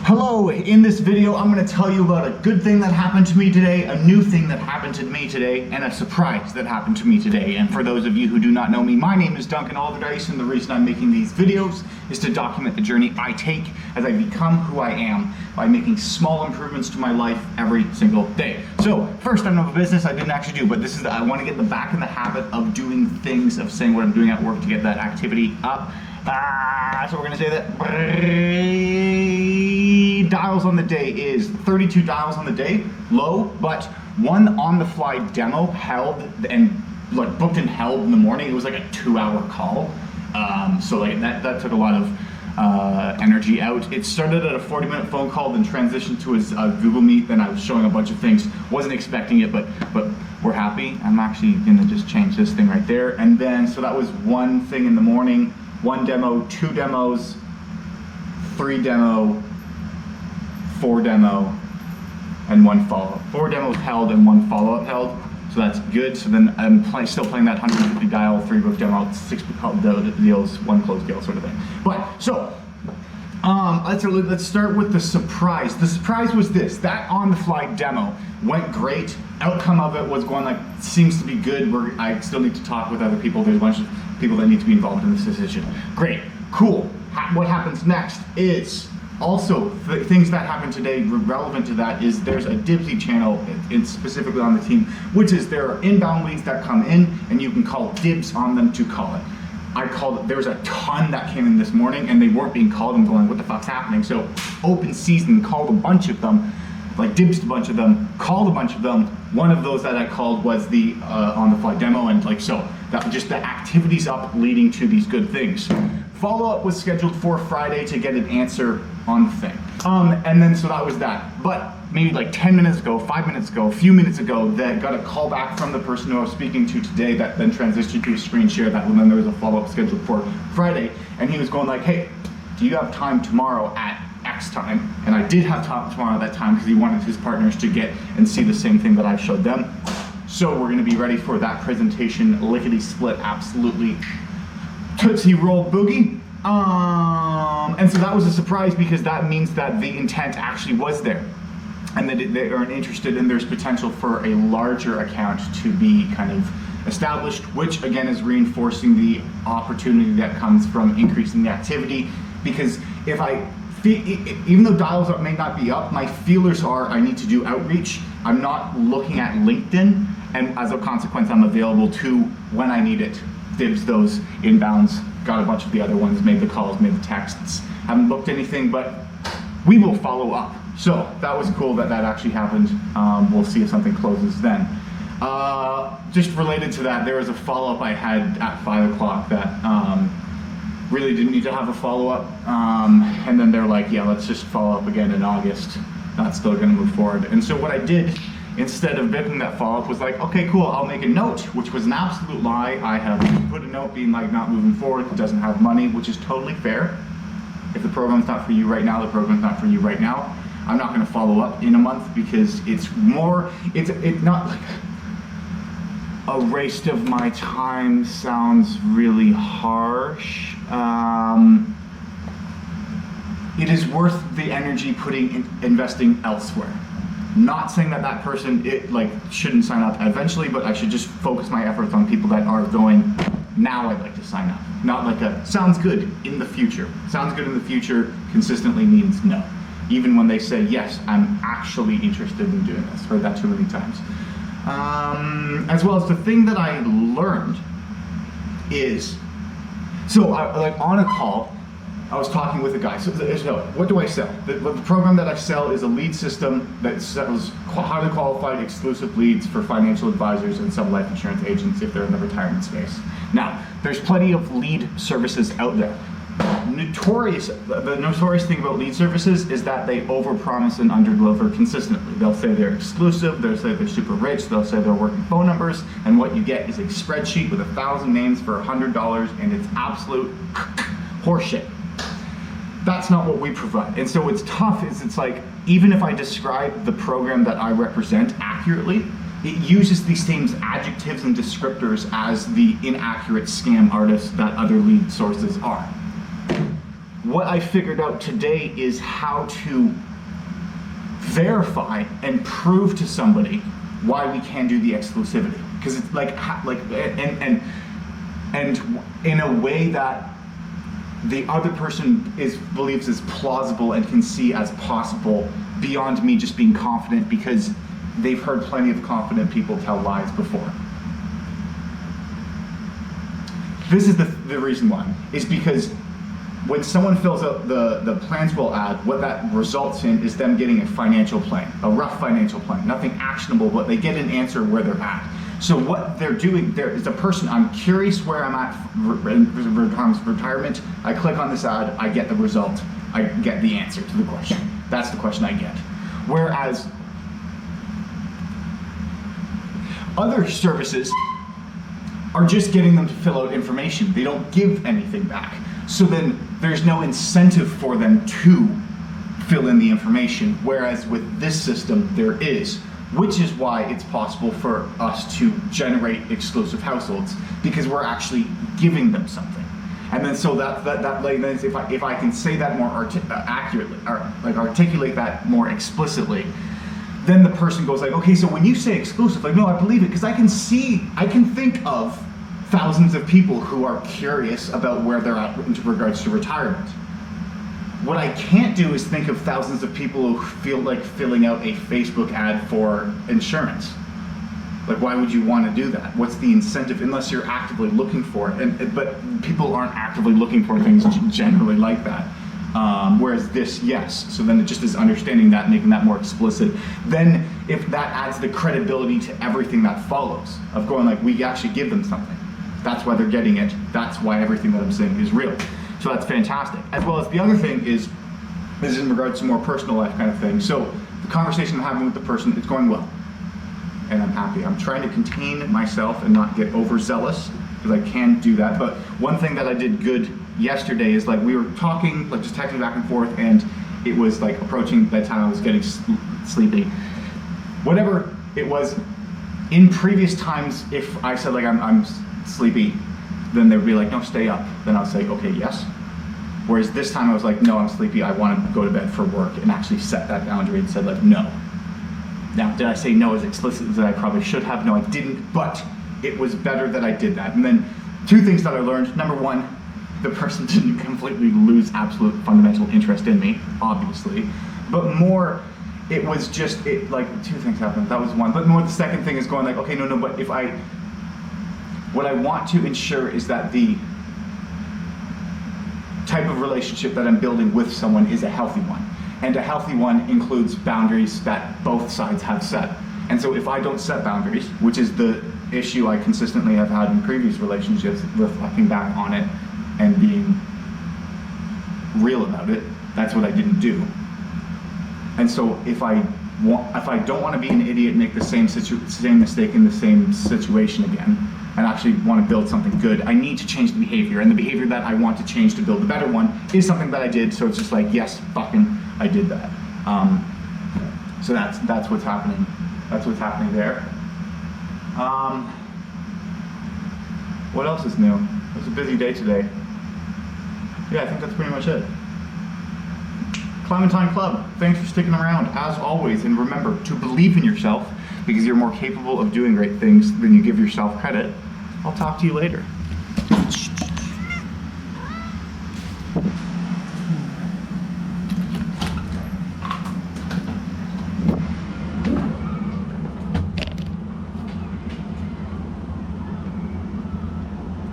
Hello, in this video I'm going to tell you about a good thing that happened to me today, a new thing that happened to me today, and a surprise that happened to me today. And for those of you who do not know me, my name is Duncan Alderdice, and the reason I'm making these videos is to document the journey I take as I become who I am by making small improvements to my life every single day. So first, I know a business I didn't actually do, but this is I want to get back in the habit of doing things, of saying what I'm doing at work to get that activity up. So we're going to say that dials on the day is 32 dials on the day, low, but one on the fly demo held and like booked and held in the morning. It was like a 2-hour call. So like that took a lot of energy out. It started at a 40-minute phone call, then transitioned to a Google Meet. Then I was showing a bunch of things. Wasn't expecting it, but we're happy. I'm actually gonna just change this thing right there. And then, so that was one thing in the morning, one demo, 2 demos, 3 demo, 4 demo, and 1 follow-up. 4 demos held and 1 follow-up held. So that's good. So then I'm still playing that 150 dial, 3 book demo, 6 deals, 1 closed deal sort of thing. But so let's start with the surprise. The surprise was this: that on the fly demo went great. Outcome of it was going like, seems to be good. I still need to talk with other people. There's a bunch of people that need to be involved in this decision. Great, cool. What happens next is also things that happened today relevant to that is there's a Dibsy channel, specifically on the team, which is there are inbound leads that come in and you can call dibs on them to call it. There was a ton that came in this morning and they weren't being called. I'm going, what the fuck's happening? So open season, called a bunch of them, like dibsed a bunch of them, called a bunch of them. One of those that I called was the on the fly demo, and like so that just the activities up leading to these good things. Follow-up was scheduled for Friday to get an answer on the thing. And then so that was that. But maybe like 10 minutes ago, 5 minutes ago, a few minutes ago, that got a call back from the person who I was speaking to today that then transitioned to a screen share that, and then there was a follow-up scheduled for Friday. And he was going like, hey, do you have time tomorrow at X time? And I did have time tomorrow at that time because he wanted his partners to get and see the same thing that I showed them. So we're gonna be ready for that presentation, lickety split, absolutely Tootsie Roll Boogie. And so that was a surprise because that means that the intent actually was there and that they are interested, and there's potential for a larger account to be kind of established, which again is reinforcing the opportunity that comes from increasing the activity. Because if even though dials may not be up, my feelers are I need to do outreach. I'm not looking at LinkedIn, and as a consequence I'm available to when I need it. Dibs those inbounds, got a bunch of the other ones, made the calls, made the texts. Haven't booked anything, but we will follow up. So that was cool that actually happened. We'll see if something closes then. Just related to that, there was a follow-up I had at 5 o'clock that really didn't need to have a follow-up. And then they're like, yeah, let's just follow up again in August. That's still gonna move forward. And so what I did, instead of making that follow-up, was like, okay, cool, I'll make a note, which was an absolute lie. I have put a note being like not moving forward, it doesn't have money, which is totally fair. If the program's not for you right now, the program's not for you right now. I'm not gonna follow up in a month because it's not like a waste of my time sounds really harsh. It is worth the energy investing elsewhere. Not saying that person shouldn't sign up eventually, but I should just focus my efforts on people that are going, now I'd like to sign up. Not like sounds good in the future. Sounds good in the future consistently means no. Even when they say, yes, I'm actually interested in doing this. Heard that too many times. As well as the thing that I learned is, so on a call, I was talking with a guy. So what do I sell? The program that I sell is a lead system that sells highly qualified exclusive leads for financial advisors and some life insurance agents if they're in the retirement space. Now, there's plenty of lead services out there. The notorious thing about lead services is that they overpromise and underdeliver consistently. They'll say they're exclusive, they'll say they're super rich, they'll say they're working phone numbers, and what you get is a spreadsheet with 1,000 names for $100, and it's absolute horseshit. That's not what we provide. And so what's tough is it's like, even if I describe the program that I represent accurately, it uses these same adjectives and descriptors as the inaccurate scam artists that other lead sources are. what I figured out today is how to verify and prove to somebody why we can do the exclusivity. Because it's and in a way that the other person believes is plausible and can see as possible beyond me just being confident, because they've heard plenty of confident people tell lies before. This is the reason why, is because when someone fills out the Planswell ad, what that results in is them getting a financial plan, a rough financial plan, nothing actionable, but they get an answer where they're at. So what they're doing, there is a person, I'm curious where I'm at in retirement, I click on this ad, I get the result, I get the answer to the question. That's the question I get. Whereas other services are just getting them to fill out information. They don't give anything back. So then there's no incentive for them to fill in the information, whereas with this system there is, which is why it's possible for us to generate exclusive households, because we're actually giving them something. And then so that like, if I can say that more accurately, or like articulate that more explicitly, then the person goes like, okay, so when you say exclusive, like, no, I believe it, because I can think of thousands of people who are curious about where they're at in regards to retirement. What I can't do is think of thousands of people who feel like filling out a Facebook ad for insurance. Like, why would you want to do that? What's the incentive, unless you're actively looking for it? But people aren't actively looking for things generally like that. Whereas this, yes. So then it just is understanding that, making that more explicit. Then if that adds the credibility to everything that follows, of going like, we actually give them something. That's why they're getting it. That's why everything that I'm saying is real. So that's fantastic. As well as the other thing is, this is in regards to more personal life kind of thing. So the conversation I'm having with the person, it's going well. And I'm happy. I'm trying to contain myself and not get overzealous, because I can do that. But one thing that I did good yesterday is, like, we were talking, like just texting back and forth, and it was like approaching bedtime, I was getting sleepy. Whatever it was, in previous times, if I said like I'm sleepy, then they would be like, no, stay up. Then I'll say, okay, yes. Whereas this time I was like, no, I'm sleepy, I want to go to bed for work, and actually set that boundary and said like, no. Now, did I say no as explicit as I probably should have? No, I didn't, but it was better that I did that. And then two things that I learned. Number one, the person didn't completely lose absolute fundamental interest in me, obviously, but more, it was just, like, two things happened. That was one, but more the second thing is going like, okay, no, but what I want to ensure is that the type of relationship that I'm building with someone is a healthy one. And a healthy one includes boundaries that both sides have set. And so if I don't set boundaries, which is the issue I consistently have had in previous relationships, reflecting back on it and being real about it, that's what I didn't do. And so if I don't want to be an idiot and make the same mistake in the same situation again, and actually want to build something good, I need to change the behavior. And the behavior that I want to change to build a better one is something that I did, so it's just like, yes, fucking, I did that. So that's what's happening. That's what's happening there. What else is new? It was a busy day today. Yeah, I think that's pretty much it. Clementine Club, thanks for sticking around, as always, and remember to believe in yourself, because you're more capable of doing great things than you give yourself credit. I'll talk to you later.